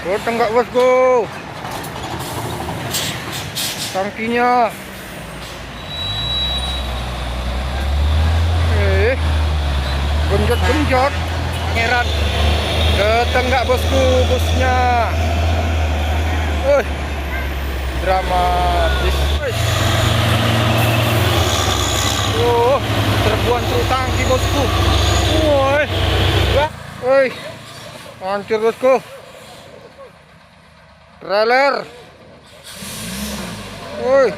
Gotong nggak bosku? Tangkinya. Genjot-genjot. Pangeran. Datang nggak bosku? Bosnya. Dramatis. Terbuan truk tangki bosku. Woi, hancur bosku. Trailer. Woi.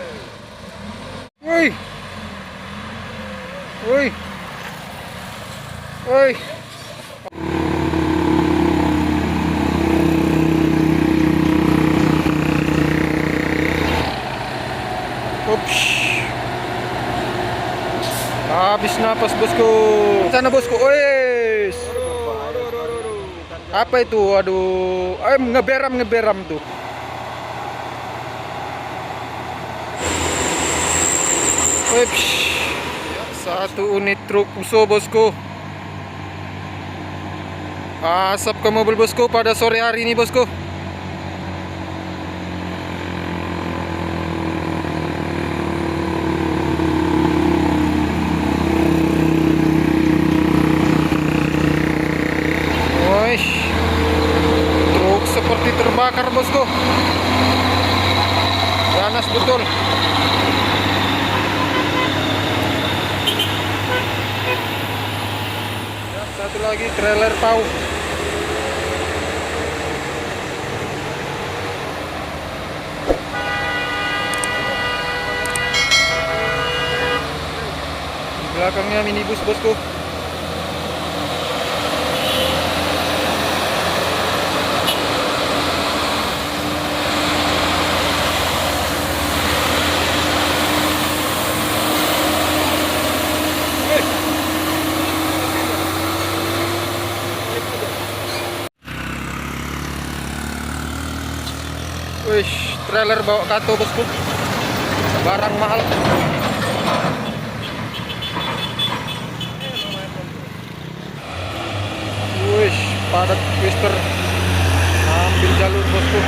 Woi. Woi. Woi. Ups. Habis napas bosku. Sana bosku. Wes. Apa itu? Aduh, ngeberam tuh. Ups. Satu unit truk Fuso bosku. Asap ke mobil bosku pada sore hari ini bosku. Truk seperti terbakar bosku. Ganas betul. Satu lagi trailer pau. Di belakangnya minibus bosku. Wih, trailer bawa kato bosku. Barang mahal. Wih, padat twister. Ambil jalur bosku.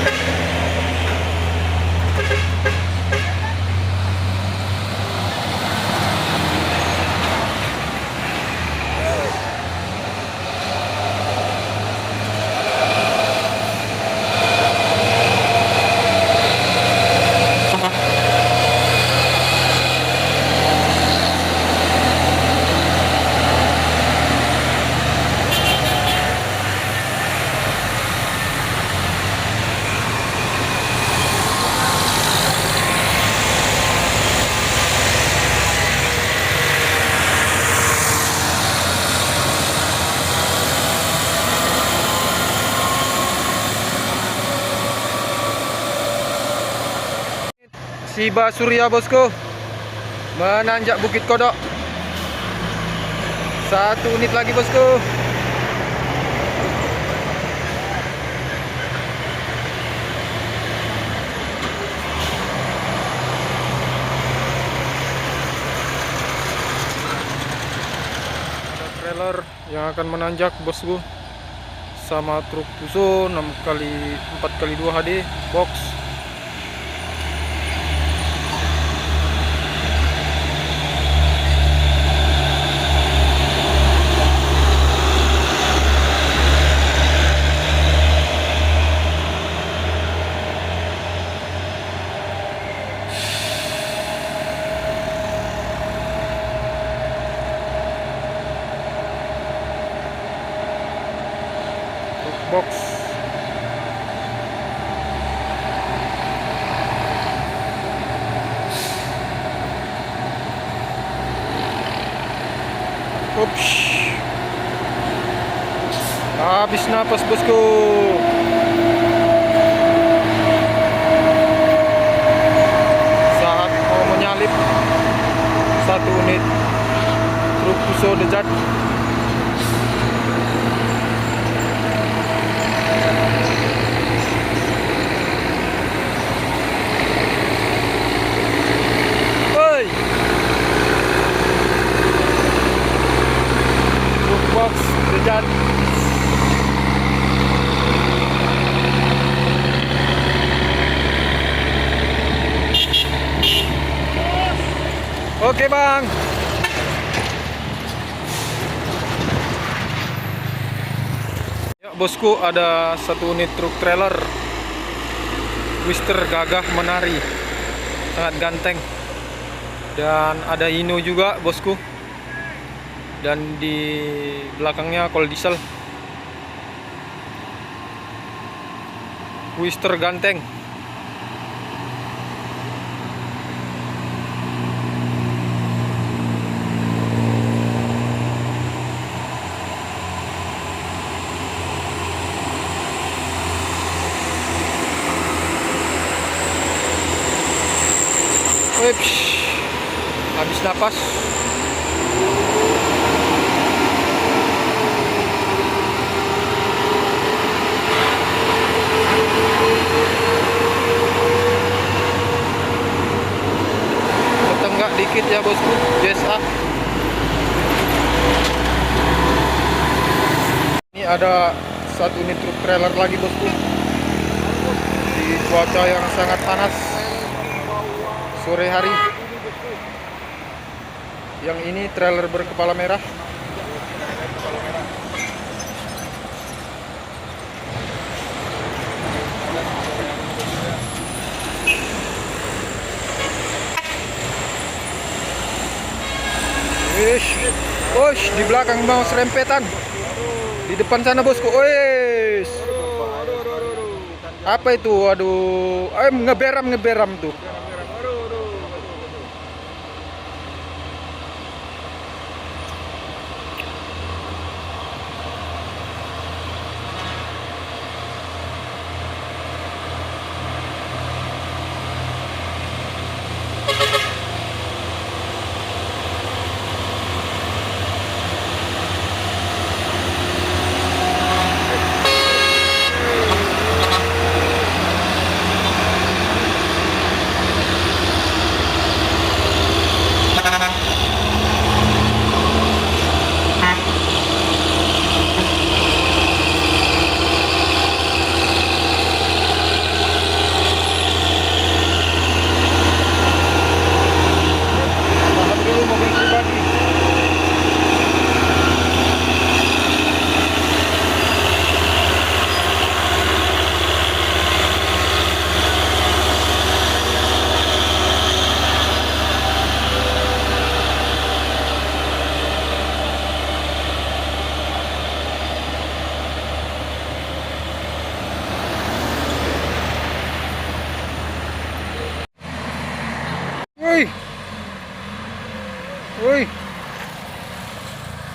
Siba Surya bosku menanjak Bukit Kodok. Satu unit lagi bosku. Ada trailer yang akan menanjak bosku sama truk Fuso 4x2 HD box. Box. Ups. Habis napas bosku. Saat mau menyalip satu unit truk Fuso Dejat. Box Dejat. Oke bang. Ya bosku, ada satu unit truk trailer Twister gagah menari, sangat ganteng. Dan ada Hino juga bosku. Dan di belakangnya kol diesel. Twister ganteng. Wips, habis napas. Tenggak dikit ya bosku, JSA. Ini ada satu unit truk trailer lagi bosku. Di cuaca yang sangat panas sore hari. Yang ini trailer berkepala merah. Wish, di belakang mau serempetan. Di depan sana bosku. Wish. Apa itu? Aduh, ngeberam tuh.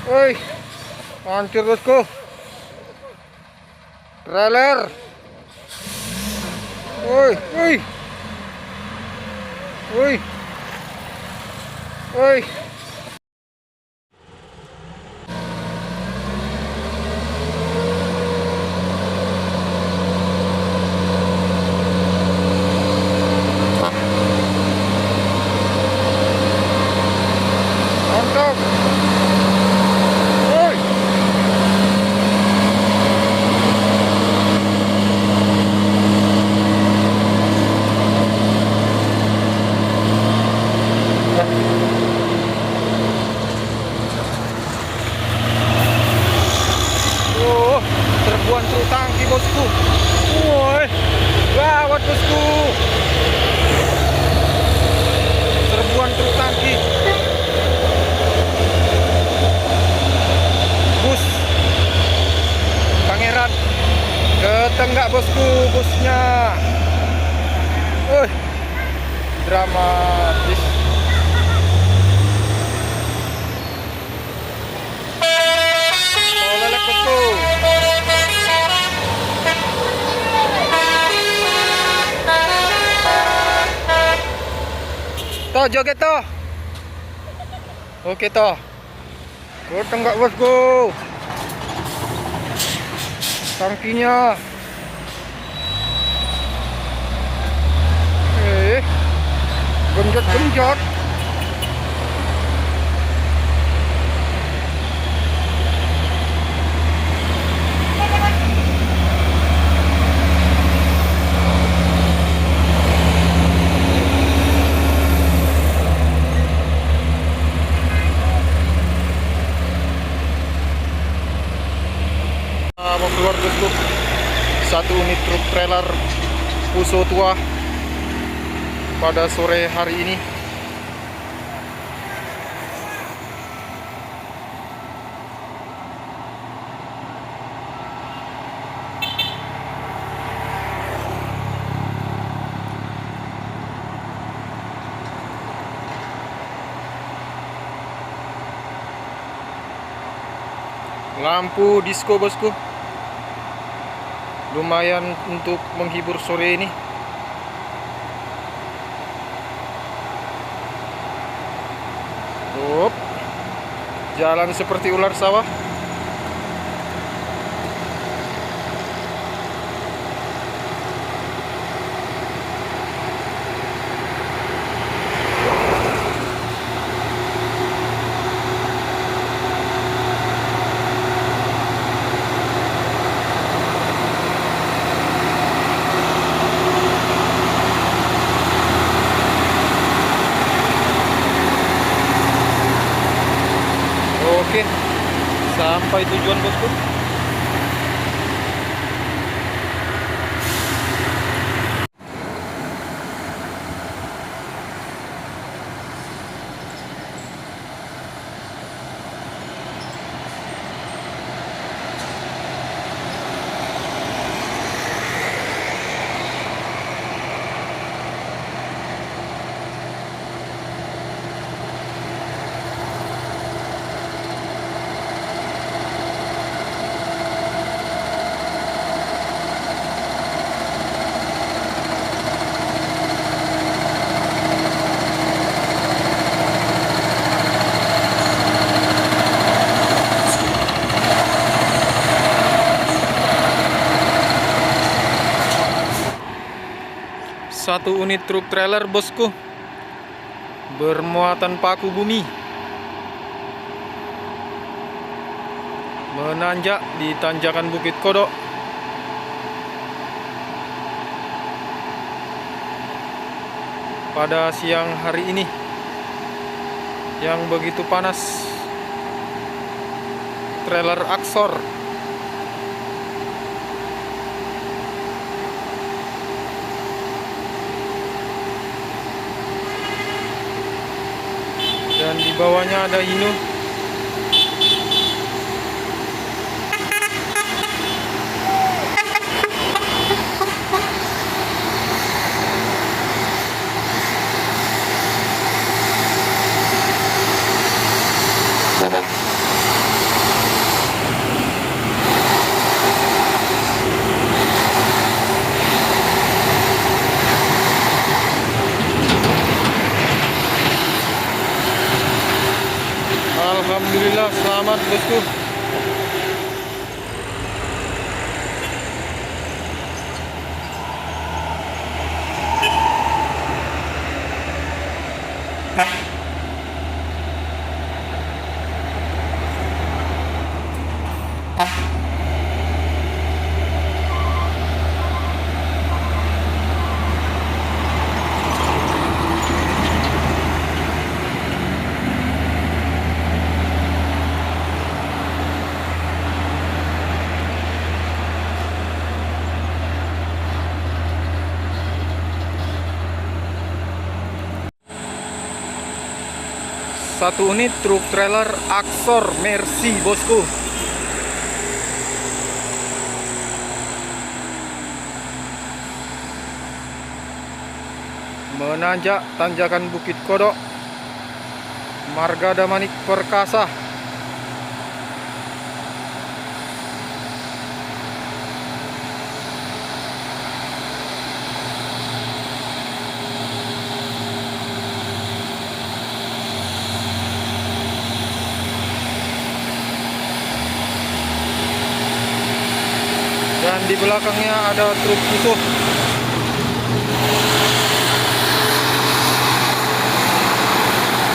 Woi, hancur bosku. Trailer. Woi. Mantap. Serbuan truk tangki bosku. Woi, gawat bosku. Serbuan truk tangki. Bus Pangeran ketenggak bosku, busnya. Dramatis. Lelek bosku. Toh joget toh. Oke toh. Ketenggak bosku. Tangkinya. Genjot. satu unit truk trailer Fuso tua pada sore hari ini. Lampu disco bosku, lumayan untuk menghibur sore ini. Jalan seperti ular sawah. Oke, sampai tujuan bosku. Satu unit truk trailer bosku, bermuatan paku bumi, menanjak di tanjakan Bukit Kodok. Pada siang hari ini yang begitu panas. Trailer Axor dan di bawahnya ada Hino. Alhamdulillah selamat bosku. Satu unit truk trailer Axor Mercy bosku. Menanjak tanjakan Bukit Kodok, Marga Damanik Perkasa. Dan di belakangnya ada truk Fuso.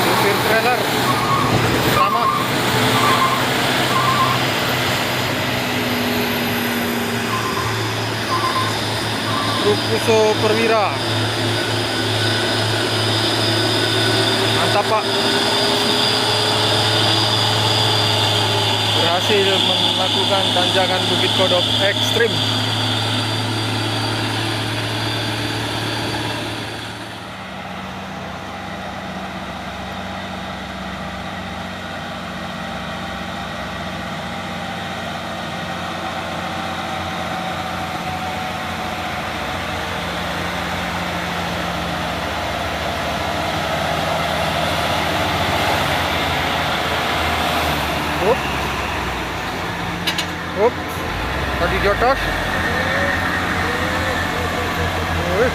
Supir trailer sama. Truk Fuso Perwira. Mantap pak. Berhasil melakukan tanjakan Bukit Kodok ekstrim. di atas. Wih.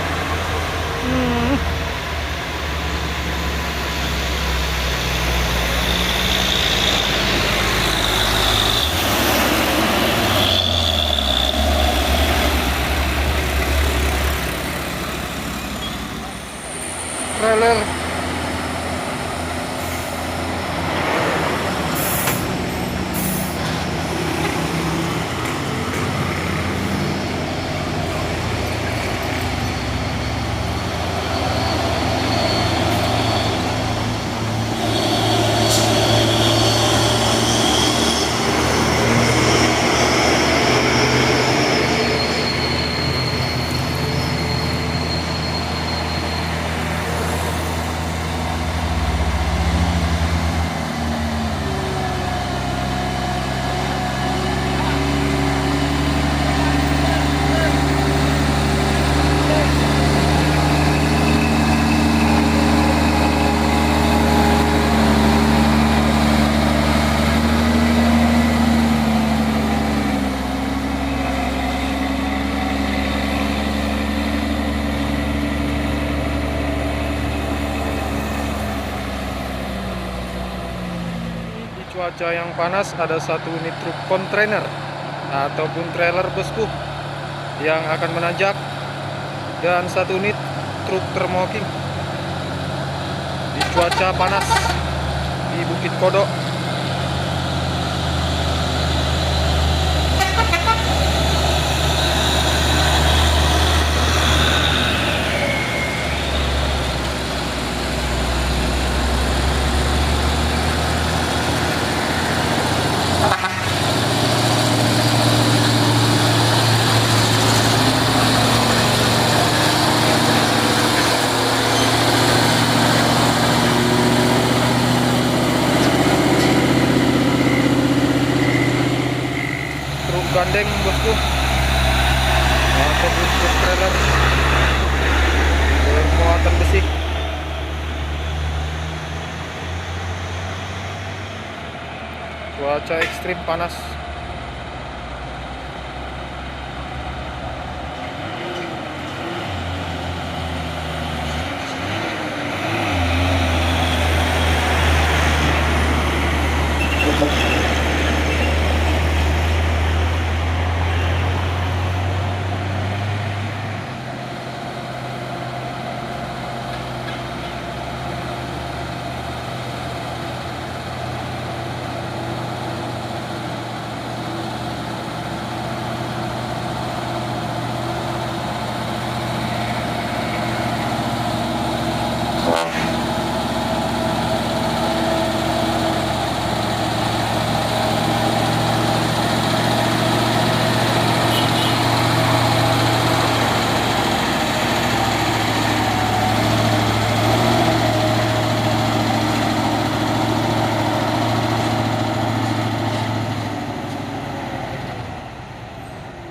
Trailer cuaca yang panas, ada satu unit truk kontainer ataupun trailer bosku yang akan menanjak, dan satu unit truk termoking di cuaca panas di Bukit Kodok. Gandeng bosku ataupun truk trailer bermuatan besi. Cuaca ekstrim panas.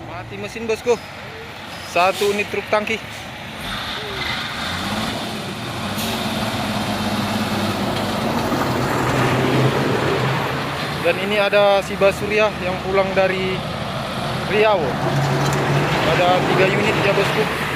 Mati mesin bosku, satu unit truk tangki. Dan ini ada si Basurya yang pulang dari Riau. Ada 3 unit ya bosku.